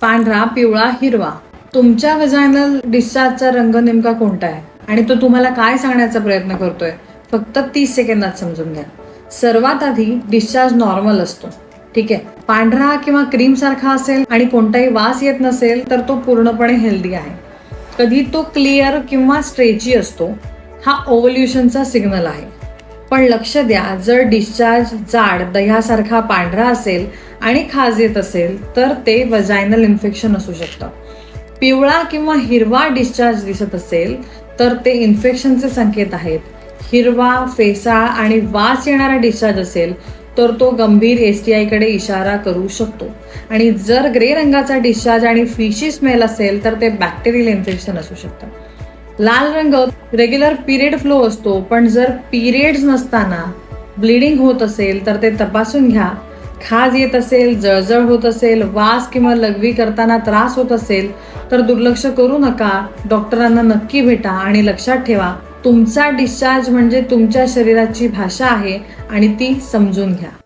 पांढरा, पिवळा, हिरवा. तुमच्या व्हॅजायनल डिस्चार्जचा रंग नेमका कोणता आहे आणि तो तुम्हाला काय सांगण्याचा प्रयत्न करतोय फक्त 30 सेकंदात समजून घ्या. सर्वात आधी डिस्चार्ज नॉर्मल असतो. ठीक आहे. पांढरा किंवा क्रीम सारखा असेल आणि कोणताही वास येत नसेल तर तो पूर्णपणे हेल्दी आहे. कधी तो क्लिअर किंवा स्ट्रेची असतो, हा ओव्हल्युशनचा सिग्नल आहे. पण लक्ष द्या, जर डिस्चार्ज जाड दह्यासारखा पांढरा असेल आणि खाज येत असेल तर ते व्हॅजायनल इन्फेक्शन असू शकतं. पिवळा किंवा हिरवा डिस्चार्ज दिसत असेल तर ते इन्फेक्शनचे संकेत आहेत. हिरवा, फेसाळ आणि वास येणारा डिस्चार्ज असेल तर तो गंभीर STI कडे इशारा करू शकतो. आणि जर ग्रे रंगाचा डिस्चार्ज आणि फिशी स्मेल असेल तर ते बॅक्टेरियल इन्फेक्शन असू शकतं. लाल रंग रेग्युलर पिरियड फ्लो असतो, पण जर पिरियड्स नसताना ब्लिडिंग होत असेल तर ते तपासून घ्या. खाज येत असेल, जळजळ होत असेल, वास किंवा लघवी करताना त्रास होत असेल तर दुर्लक्ष करू नका. डॉक्टरांना नक्की भेटा आणि लक्षात ठेवा, तुमचा डिस्चार्ज म्हणजे तुमच्या शरीराची भाषा आहे आणि ती समजून घ्या.